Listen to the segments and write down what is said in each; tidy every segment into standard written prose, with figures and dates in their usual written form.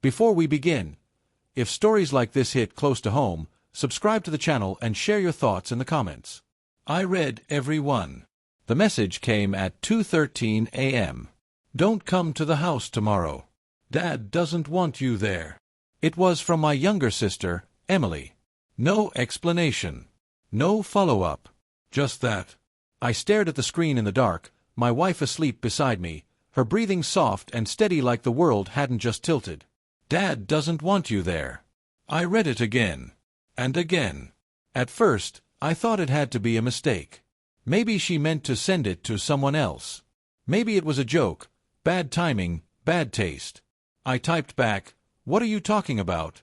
Before we begin, if stories like this hit close to home, subscribe to the channel and share your thoughts in the comments. I read every one. The message came at 2:13 a.m. Don't come to the house tomorrow. Dad doesn't want you there. It was from my younger sister, Emily. No explanation. No follow-up. Just that. I stared at the screen in the dark, my wife asleep beside me, her breathing soft and steady like the world hadn't just tilted. Dad doesn't want you there. I read it again. And again. At first, I thought it had to be a mistake. Maybe she meant to send it to someone else. Maybe it was a joke. Bad timing, bad taste. I typed back, "What are you talking about?"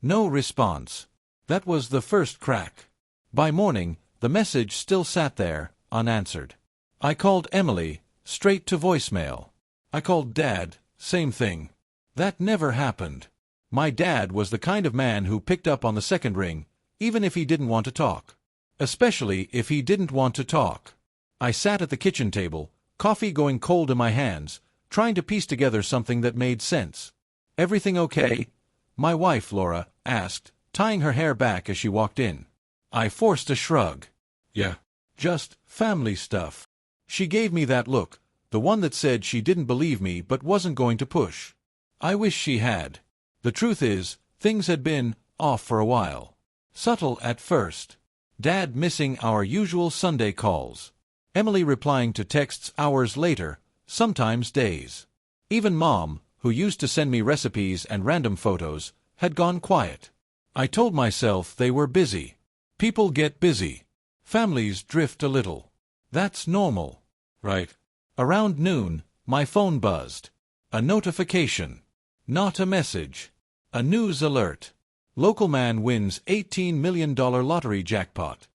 No response. That was the first crack. By morning, the message still sat there, unanswered. I called Emily, straight to voicemail. I called Dad, same thing. That never happened. My dad was the kind of man who picked up on the second ring, even if he didn't want to talk. Especially if he didn't want to talk. I sat at the kitchen table, coffee going cold in my hands, trying to piece together something that made sense. "Everything okay?" my wife, Laura, asked, tying her hair back as she walked in. I forced a shrug. "Yeah. Just family stuff." She gave me that look, the one that said she didn't believe me but wasn't going to push. I wish she had. The truth is, things had been off for a while. Subtle at first. Dad missing our usual Sunday calls. Emily replying to texts hours later, sometimes days. Even Mom, who used to send me recipes and random photos, had gone quiet. I told myself they were busy. People get busy. Families drift a little. That's normal. Right. Around noon, my phone buzzed. A notification. Not a message. A news alert. Local man wins $18 million lottery jackpot.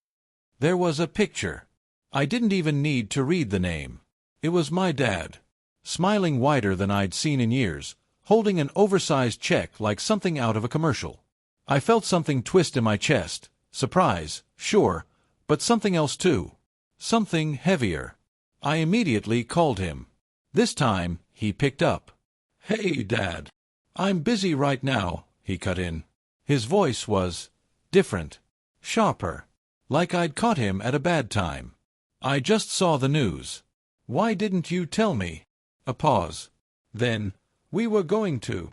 There was a picture. I didn't even need to read the name. It was my dad. Smiling wider than I'd seen in years, holding an oversized check like something out of a commercial. I felt something twist in my chest. Surprise, sure, but something else too. Something heavier. I immediately called him. This time, he picked up. "Hey, Dad. I'm busy right now," he cut in. His voice was different, sharper, like I'd caught him at a bad time. "I just saw the news. Why didn't you tell me?" A pause. Then, "We were going to."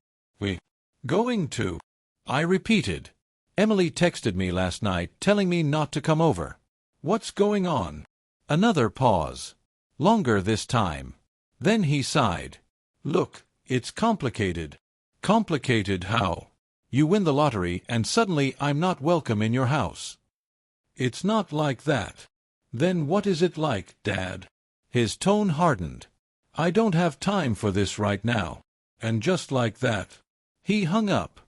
Going to?" I repeated. "Emily texted me last night telling me not to come over." "What's going on?" Another pause. Longer this time. Then he sighed. "Look, it's complicated." "Complicated how?" "You win the lottery and suddenly I'm not welcome in your house." "It's not like that." "Then what is it like, Dad?" His tone hardened. "I don't have time for this right now." And just like that, he hung up.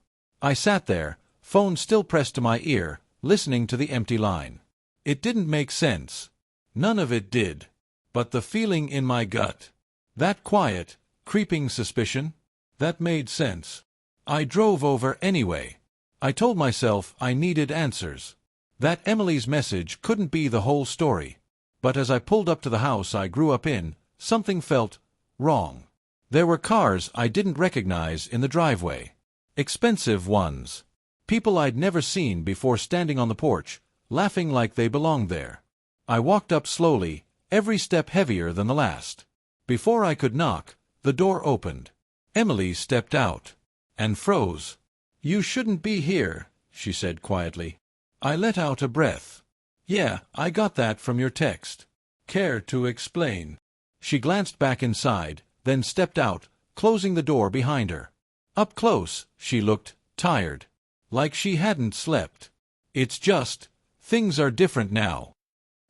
I sat there, phone still pressed to my ear, listening to the empty line. It didn't make sense. None of it did. But the feeling in my gut, that quiet, creeping suspicion, that made sense. I drove over anyway. I told myself I needed answers. That Emily's message couldn't be the whole story. But as I pulled up to the house I grew up in, something felt wrong. There were cars I didn't recognize in the driveway. Expensive ones. People I'd never seen before standing on the porch, laughing like they belonged there. I walked up slowly, every step heavier than the last. Before I could knock, the door opened. Emily stepped out. And froze. "You shouldn't be here," she said quietly. I let out a breath. "Yeah, I got that from your text. Care to explain?" She glanced back inside, then stepped out, closing the door behind her. Up close, she looked tired. Like she hadn't slept. "It's just, things are different now."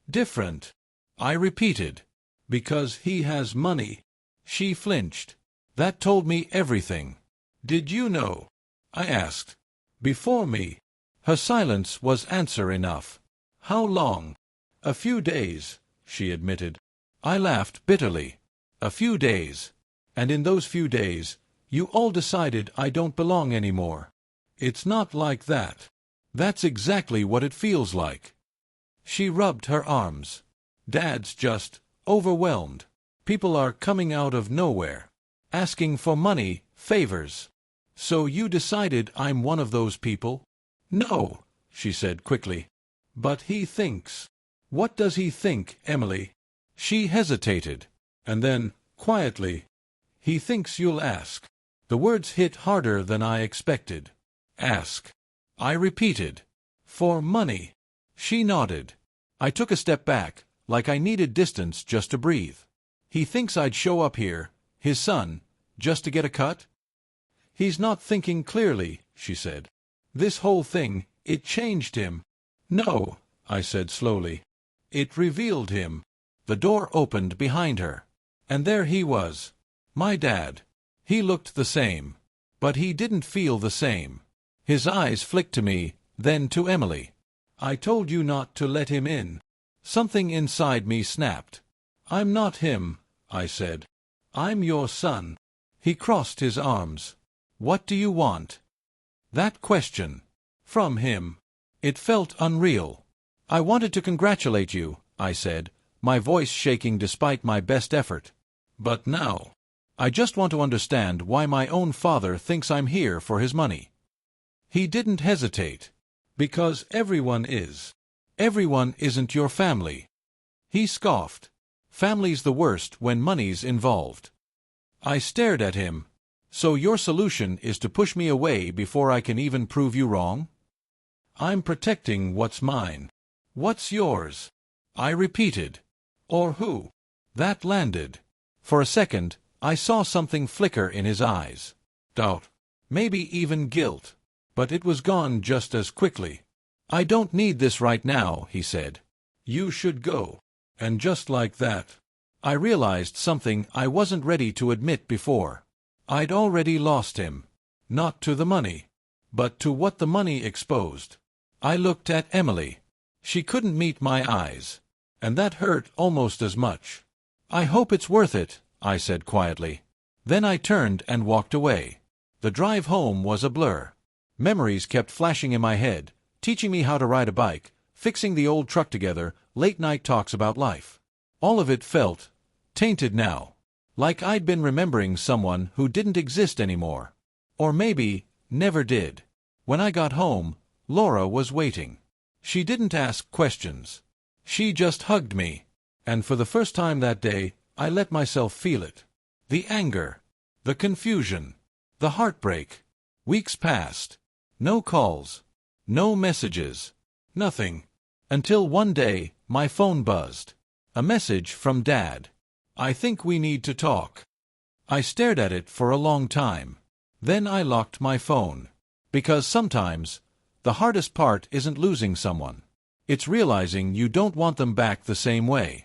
"Different?" I repeated. "Because he has money." She flinched. That told me everything. "Did you know?" I asked. "Before me?" Her silence was answer enough. "How long?" "A few days," she admitted. I laughed bitterly. "A few days. And in those few days, you all decided I don't belong anymore." "It's not like that." "That's exactly what it feels like." She rubbed her arms. "Dad's just overwhelmed. People are coming out of nowhere. Asking for money, favors. So you decided I'm one of those people? No, she said quickly. But he thinks. What does he think, Emily? She hesitated, and then, quietly, he thinks you'll ask. The words hit harder than I expected. Ask. I repeated. For money. She nodded. I took a step back, like I needed distance just to breathe. He thinks I'd show up here, his son, just to get a cut? He's not thinking clearly, she said. This whole thing, it changed him. No, I said slowly. It revealed him. The door opened behind her. And there he was. My dad. He looked the same. But he didn't feel the same. His eyes flicked to me, then to Emily. I told you not to let him in. Something inside me snapped. I'm not him, I said. I'm your son. He crossed his arms. What do you want? That question. From him. It felt unreal. I wanted to congratulate you, I said, my voice shaking despite my best effort. But now, I just want to understand why my own father thinks I'm here for his money. He didn't hesitate. Because everyone is. Everyone isn't your family. He scoffed. Family's the worst when money's involved. I stared at him. So your solution is to push me away before I can even prove you wrong? I'm protecting what's mine. What's yours? I repeated. Or who? That landed. For a second, I saw something flicker in his eyes. Doubt. Maybe even guilt. But it was gone just as quickly. I don't need this right now, he said. You should go. And just like that, I realized something I wasn't ready to admit before. I'd already lost him. Not to the money, but to what the money exposed. I looked at Emily. She couldn't meet my eyes. And that hurt almost as much. I hope it's worth it, I said quietly. Then I turned and walked away. The drive home was a blur. Memories kept flashing in my head, teaching me how to ride a bike, fixing the old truck together, late-night talks about life. All of it felt tainted now, like I'd been remembering someone who didn't exist anymore. Or maybe never did. When I got home, Laura was waiting. She didn't ask questions. She just hugged me. And for the first time that day, I let myself feel it. The anger, the confusion, the heartbreak. Weeks passed. No calls. No messages. Nothing. Until one day, my phone buzzed. A message from Dad. I think we need to talk. I stared at it for a long time. Then I locked my phone. Because sometimes, the hardest part isn't losing someone. It's realizing you don't want them back the same way.